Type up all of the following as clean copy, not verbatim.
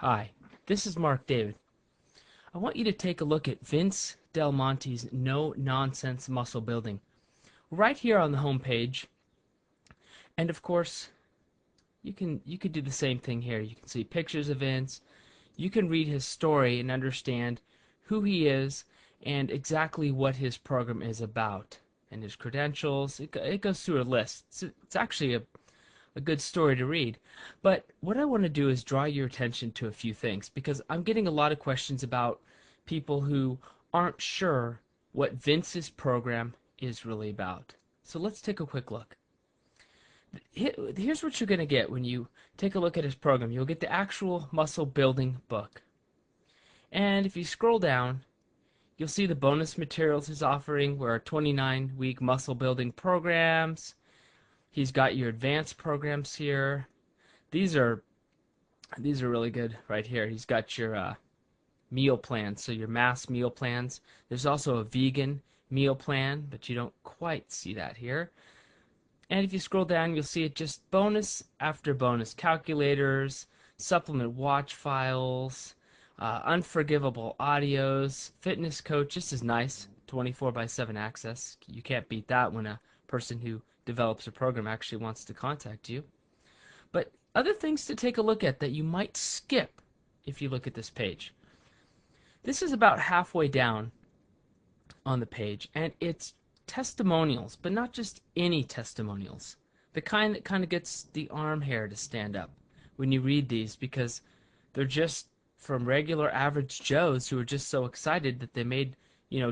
Hi, this is Mark David. I want you to take a look at Vince Del Monte's No Nonsense Muscle Building right here on the home page. And of course, you could do the same thing here. You can see pictures of Vince. You can read his story and understand who he is and exactly what his program is about and his credentials. It goes through a list. It's actually a good story to read. But what I want to do is draw your attention to a few things because I'm getting a lot of questions about people who aren't sure what Vince's program is really about. So let's take a quick look. Here's what you're going to get when you take a look at his program. You'll get the actual muscle building book. And if you scroll down, you'll see the bonus materials he's offering were 29-week muscle building programs. He's got your advanced programs here. These are these are really good right here. He's got your meal plans, so your mass meal plans. There's also a vegan meal plan, but you don't quite see that here. And if you scroll down, you'll see it just bonus after bonus. Calculators, supplement watch files, unforgivable audios, fitness coach. This is nice. 24/7 access. You can't beat that when a person who develops a program actually wants to contact you. But other things to take a look at that you might skip if you look at this page. This is about halfway down on the page, and it's testimonials, but not just any testimonials. The kind that kind of gets the arm hair to stand up when you read these because they're just from regular average Joes who are just so excited that they made,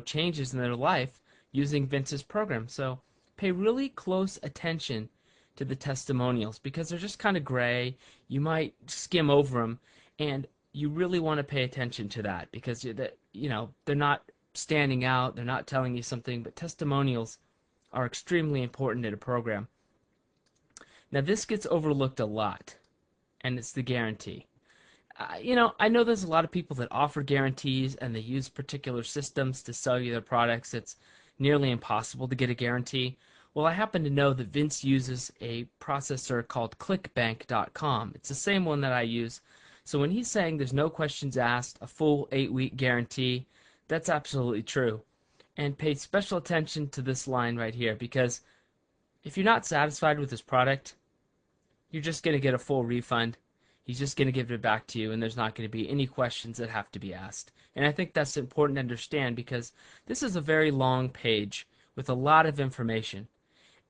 changes in their life using Vince's program. So pay really close attention to the testimonials because they're just kind of gray. You might skim over them, and you really want to pay attention to that because they're not standing out, they're not telling you something, but testimonials are extremely important in a program. Now this gets overlooked a lot, and it's the guarantee. I know there's a lot of people that offer guarantees and they use particular systems to sell you their products. It's nearly impossible to get a guarantee. Well, I happen to know that Vince uses a processor called clickbank.com. It's the same one that I use. So when he's saying there's no questions asked, a full 8-week guarantee, that's absolutely true. And pay special attention to this line right here because if you're not satisfied with this product, you're just going to get a full refund. He's just going to give it back to you, and there's not going to be any questions that have to be asked. And I think that's important to understand because this is a very long page with a lot of information.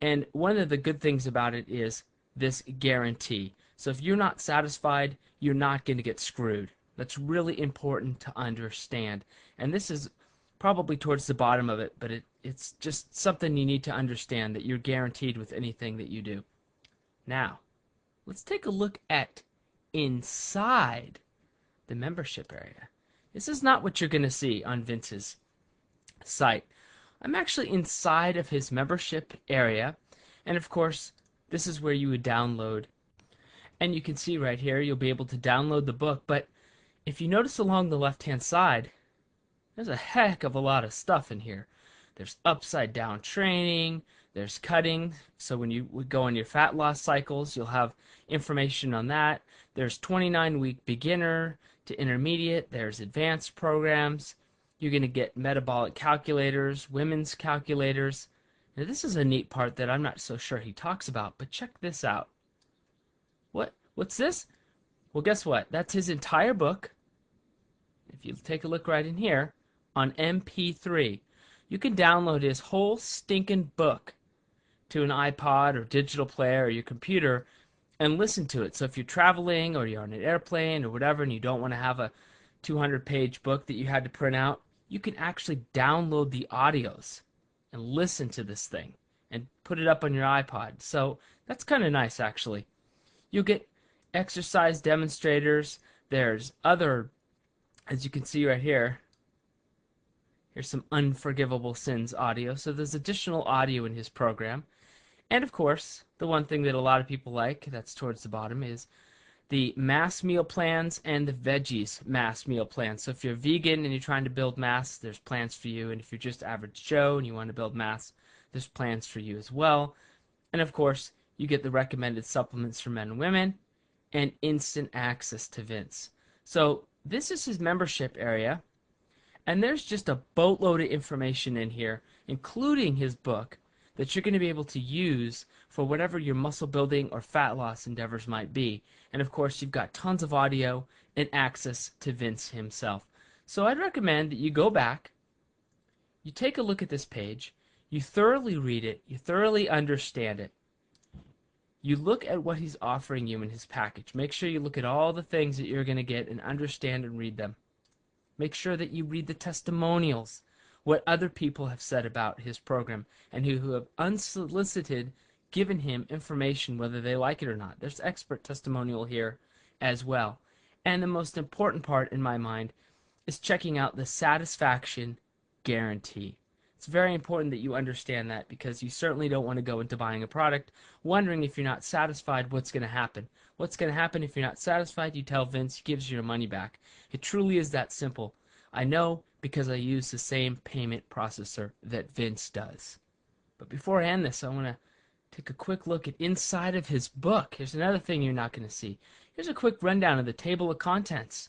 And one of the good things about it is this guarantee. So if you're not satisfied, you're not going to get screwed. That's really important to understand. And this is probably towards the bottom of it, but it's just something you need to understand that you're guaranteed with anything that you do. Now, let's take a look at inside the membership area. This is not what you're going to see on Vince's site. I'm actually inside of his membership area, and of course, this is where you would download. And you can see right here, you'll be able to download the book, but if you notice along the left-hand side, there's a heck of a lot of stuff in here. There's upside down training, there's cutting, so when you would go on your fat loss cycles, you'll have information on that. There's 29-week beginner to intermediate, there's advanced programs. You're going to get metabolic calculators, women's calculators. Now this is a neat part that I'm not so sure he talks about, but check this out. What's this? Well, guess what? That's his entire book. If you take a look right in here, on MP3, you can download his whole stinking book to an iPod or digital player or your computer and listen to it. So if you're traveling or you're on an airplane or whatever and you don't want to have a 200-page book that you had to print out, you can actually download the audios and listen to this thing and put it up on your iPod. So that's kind of nice, actually. You'll get exercise demonstrators. There's other, as you can see right here, here's some unforgivable sins audio. So there's additional audio in his program. And of course, the one thing that a lot of people like, that's towards the bottom, is the mass meal plans and the veggies mass meal plans. So if you're vegan and you're trying to build mass, there's plans for you. And if you're just average Joe and you want to build mass, there's plans for you as well. And of course, you get the recommended supplements for men and women and instant access to Vince. So this is his membership area, and there's just a boatload of information in here, including his book, that you're going to be able to use for whatever your muscle building or fat loss endeavors might be. And of course, you've got tons of audio and access to Vince himself. So I'd recommend that you go back, you take a look at this page, you thoroughly read it, you thoroughly understand it. You look at what he's offering you in his package. Make sure you look at all the things that you're going to get and understand and read them. Make sure that you read the testimonials, what other people have said about his program, and who have unsolicited given him information whether they like it or not. There's expert testimonial here as well. And the most important part in my mind is checking out the satisfaction guarantee. It's very important that you understand that, because you certainly don't want to go into buying a product wondering if you're not satisfied what's going to happen. What's going to happen if you're not satisfied? You tell Vince, he gives you your money back. It truly is that simple. I know, because I use the same payment processor that Vince does. But before I end this, I want to take a quick look at inside of his book. Here's another thing you're not going to see. Here's a quick rundown of the table of contents.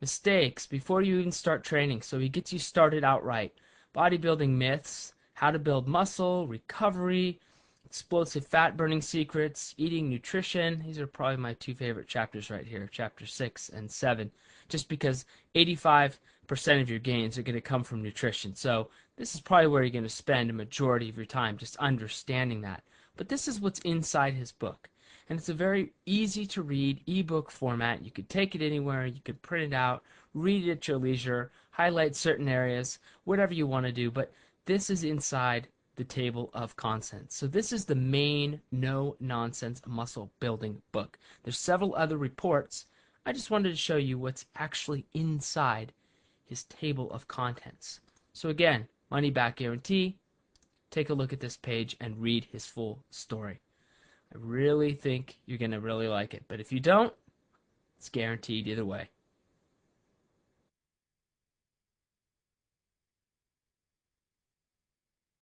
Mistakes before you even start training, so he gets you started out right. Bodybuilding myths, how to build muscle, recovery, explosive fat burning secrets, eating nutrition. These are probably my two favorite chapters right here, chapter 6 and 7, just because 85% of your gains are going to come from nutrition. So this is probably where you're going to spend a majority of your time, just understanding that. But this is what's inside his book. And it's a very easy to read ebook format. You could take it anywhere, you could print it out, read it at your leisure, highlight certain areas, whatever you want to do. But this is inside the table of contents. So this is the main no-nonsense muscle building book. There's several other reports. I just wanted to show you what's actually inside his table of contents. So again, money back guarantee. Take a look at this page and read his full story. I really think you're going to really like it. But if you don't, it's guaranteed either way.